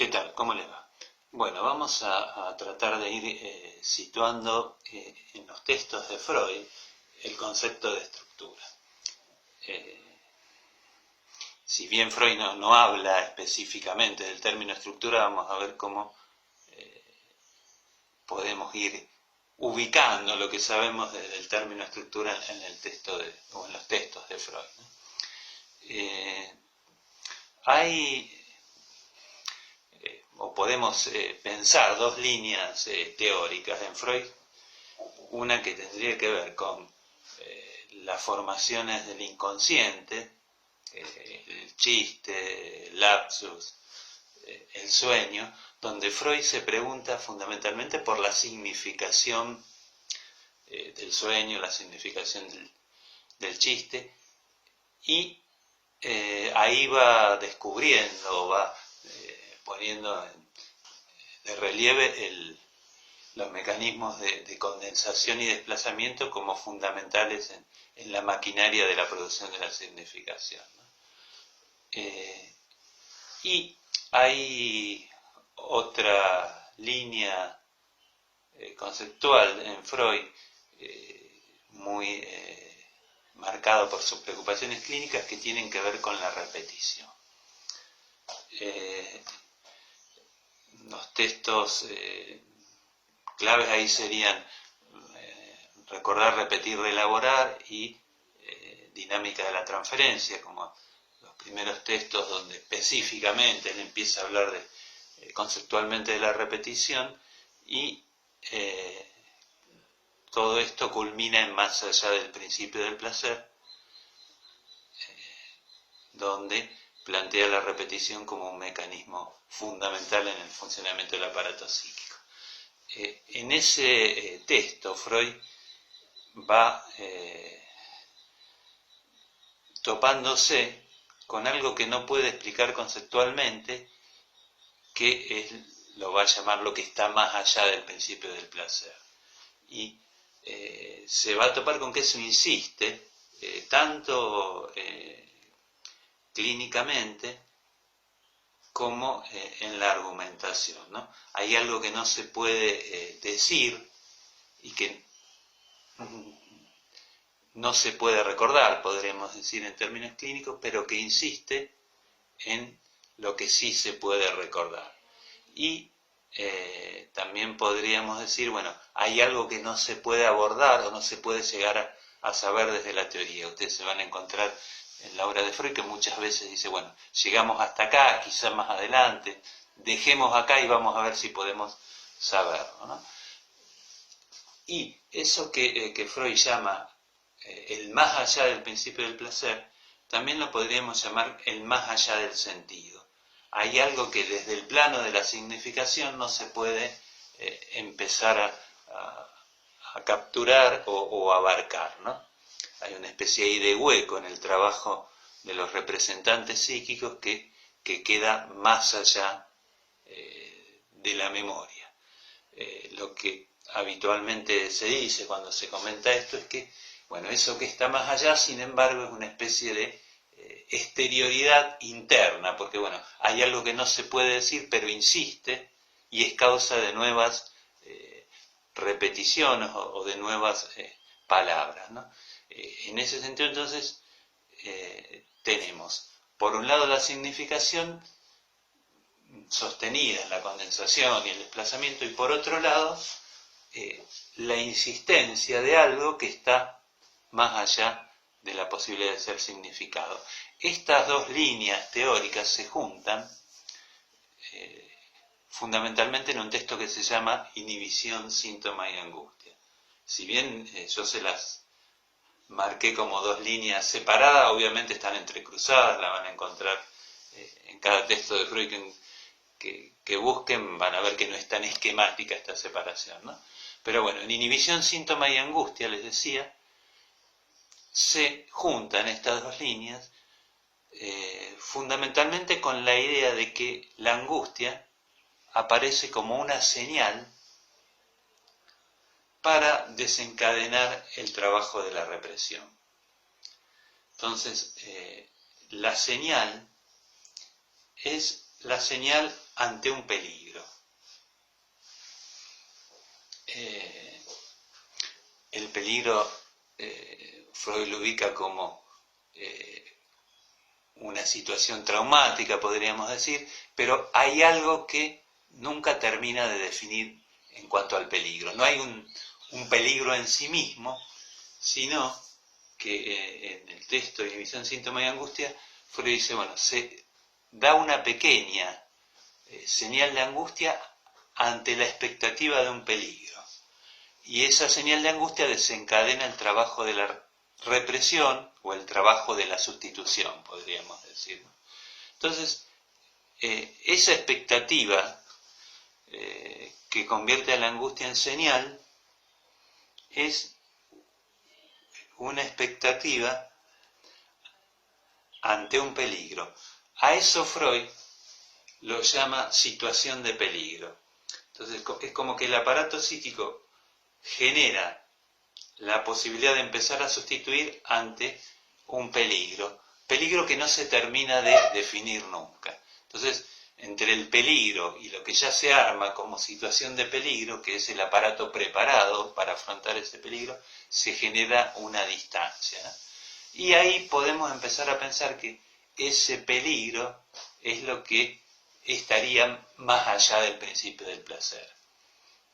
¿Qué tal? ¿Cómo le va? Bueno, vamos a tratar de ir situando en los textos de Freud el concepto de estructura. Si bien Freud no habla específicamente del término estructura, vamos a ver cómo podemos ir ubicando lo que sabemos del término estructura en el texto o en los textos de Freud, ¿no? Podemos pensar dos líneas teóricas en Freud, una que tendría que ver con las formaciones del inconsciente, el chiste, el lapsus, el sueño, donde Freud se pregunta fundamentalmente por la significación del sueño, la significación del chiste, y ahí va descubriendo, va poniendo de relieve los mecanismos de condensación y desplazamiento como fundamentales en la maquinaria de la producción de la significación, ¿no? Y hay otra línea conceptual en Freud muy marcada por sus preocupaciones clínicas que tienen que ver con la repetición. Los textos claves ahí serían recordar, repetir, reelaborar y dinámica de la transferencia, como los primeros textos donde específicamente él empieza a hablar conceptualmente de la repetición, y todo esto culmina en Más allá del principio del placer, donde plantea la repetición como un mecanismo fundamental en el funcionamiento del aparato psíquico. En ese texto Freud va topándose con algo que no puede explicar conceptualmente, que lo va a llamar lo que está más allá del principio del placer. Y se va a topar con que eso insiste tanto clínicamente como en la argumentación, ¿no? Hay algo que no se puede decir y que no se puede recordar, podremos decir en términos clínicos, pero que insiste en lo que sí se puede recordar. Y también podríamos decir, bueno, hay algo que no se puede abordar o no se puede llegar a saber desde la teoría. Ustedes se van a encontrar en la obra de Freud que muchas veces dice, bueno, llegamos hasta acá, quizás más adelante, dejemos acá y vamos a ver si podemos saberlo, ¿no? Y eso que Freud llama el más allá del principio del placer, también lo podríamos llamar el más allá del sentido. Hay algo que desde el plano de la significación no se puede empezar a capturar o abarcar, ¿no? Hay una especie ahí de hueco en el trabajo de los representantes psíquicos que queda más allá de la memoria. Lo que habitualmente se dice cuando se comenta esto es que, bueno, eso que está más allá, sin embargo, es una especie de exterioridad interna, porque, bueno, hay algo que no se puede decir, pero insiste, y es causa de nuevas repeticiones o de nuevas palabras, ¿no? En ese sentido, entonces, tenemos, por un lado, la significación sostenida en la condensación y el desplazamiento, y por otro lado, la insistencia de algo que está más allá de la posibilidad de ser significado. Estas dos líneas teóricas se juntan fundamentalmente en un texto que se llama Inhibición, síntoma y angustia. Si bien yo se las marqué como dos líneas separadas, obviamente están entrecruzadas, la van a encontrar en cada texto de Freud que busquen, van a ver que no es tan esquemática esta separación, ¿no? Pero bueno, en Inhibición, síntoma y angustia, les decía, se juntan estas dos líneas fundamentalmente con la idea de que la angustia aparece como una señal para desencadenar el trabajo de la represión. Entonces, la señal es la señal ante un peligro. El peligro Freud lo ubica como una situación traumática, podríamos decir, pero hay algo que nunca termina de definir en cuanto al peligro. No hay un peligro en sí mismo, sino que en el texto Inhibición, Síntoma y Angustia, Freud dice, bueno, se da una pequeña señal de angustia ante la expectativa de un peligro. Y esa señal de angustia desencadena el trabajo de la represión o el trabajo de la sustitución, podríamos decir. Entonces, esa expectativa que convierte a la angustia en señal es una expectativa ante un peligro. A eso Freud lo llama situación de peligro. Entonces, es como que el aparato psíquico genera la posibilidad de empezar a sustituir ante un peligro que no se termina de definir nunca. Entonces, entre el peligro y lo que ya se arma como situación de peligro, que es el aparato preparado para afrontar ese peligro, se genera una distancia. Y ahí podemos empezar a pensar que ese peligro es lo que estaría más allá del principio del placer.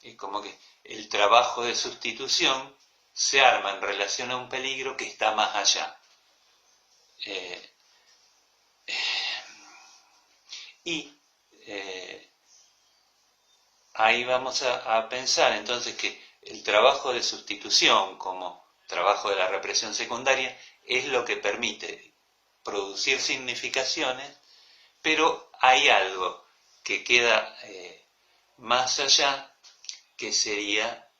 Es como que el trabajo de sustitución se arma en relación a un peligro que está más allá. Ahí vamos a pensar entonces que el trabajo de sustitución como trabajo de la represión secundaria es lo que permite producir significaciones, pero hay algo que queda más allá, que sería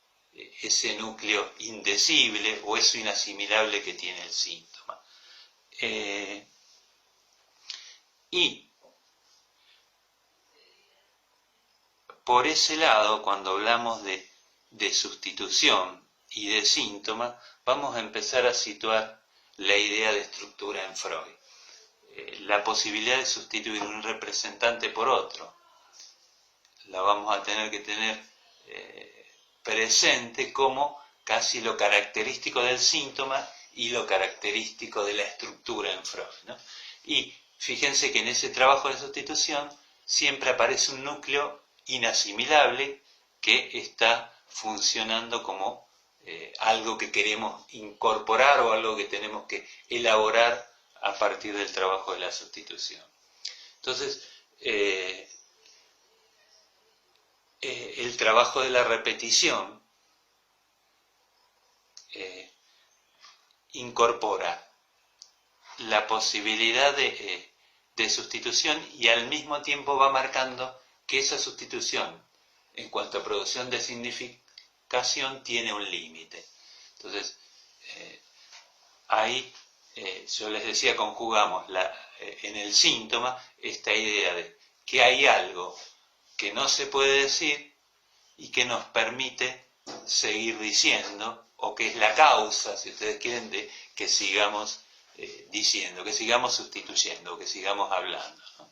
ese núcleo indecible o eso inasimilable que tiene el síntoma. Y por ese lado, cuando hablamos de sustitución y de síntoma, vamos a empezar a situar la idea de estructura en Freud. La posibilidad de sustituir un representante por otro, la vamos a tener que tener presente como casi lo característico del síntoma y lo característico de la estructura en Freud, ¿no? Y fíjense que en ese trabajo de sustitución siempre aparece un núcleo inasimilable que está funcionando como algo que queremos incorporar o algo que tenemos que elaborar a partir del trabajo de la sustitución. Entonces, el trabajo de la repetición incorpora la posibilidad de sustitución y al mismo tiempo va marcando que esa sustitución, en cuanto a producción de significación, tiene un límite. Entonces, ahí yo les decía, conjugamos en el síntoma esta idea de que hay algo que no se puede decir y que nos permite seguir diciendo, o que es la causa, si ustedes quieren, de que sigamos diciendo, que sigamos sustituyendo, que sigamos hablando, ¿no?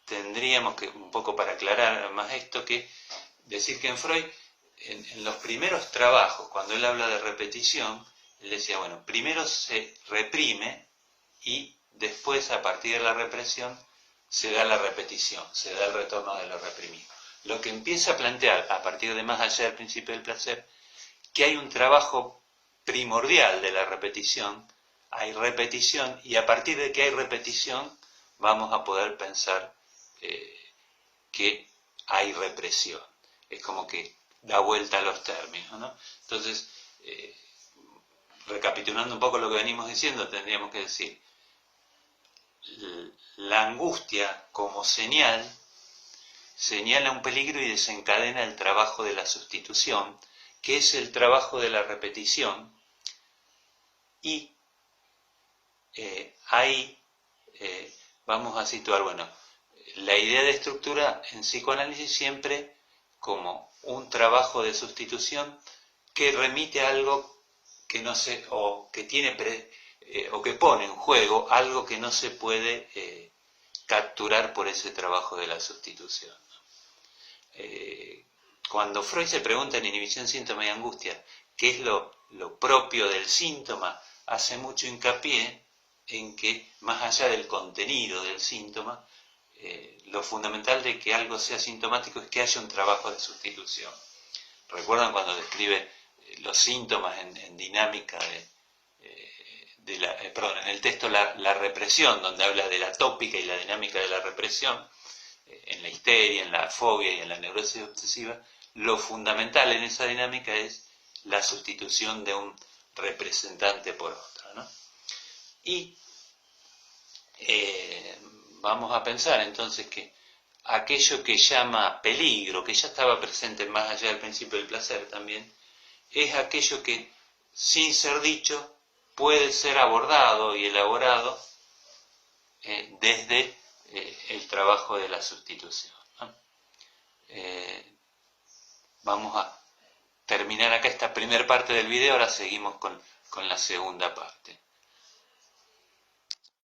Tendríamos que, un poco para aclarar más esto, que decir que en Freud, en los primeros trabajos, cuando él habla de repetición, él decía, bueno, primero se reprime y después, a partir de la represión, se da la repetición, se da el retorno de lo reprimido. Lo que empieza a plantear, a partir de más allá del principio del placer, que hay un trabajo primordial de la repetición, hay repetición, y a partir de que hay repetición, vamos a poder pensar que hay represión. Es como que da vuelta a los términos, ¿no? Entonces, recapitulando un poco lo que venimos diciendo, tendríamos que decir, la angustia como señala un peligro y desencadena el trabajo de la sustitución, que es el trabajo de la repetición, y ahí vamos a situar, bueno, la idea de estructura en psicoanálisis siempre como un trabajo de sustitución que remite a algo que no se, o que tiene o que pone en juego algo que no se puede capturar por ese trabajo de la sustitución. Cuando Freud se pregunta en Inhibición, Síntoma y Angustia qué es lo propio del síntoma, hace mucho hincapié en que, más allá del contenido del síntoma, lo fundamental de que algo sea sintomático es que haya un trabajo de sustitución. ¿Recuerdan cuando describe los síntomas en dinámica en el texto la represión, donde habla de la tópica y la dinámica de la represión, en la histeria, en la fobia y en la neurosis obsesiva? Lo fundamental en esa dinámica es la sustitución de un representante por otro, ¿no? Y vamos a pensar entonces que aquello que llama peligro, que ya estaba presente más allá del principio del placer también, es aquello que, sin ser dicho, puede ser abordado y elaborado desde el trabajo de la sustitución, ¿no? Vamos a terminar acá esta primera parte del video, ahora seguimos con la segunda parte.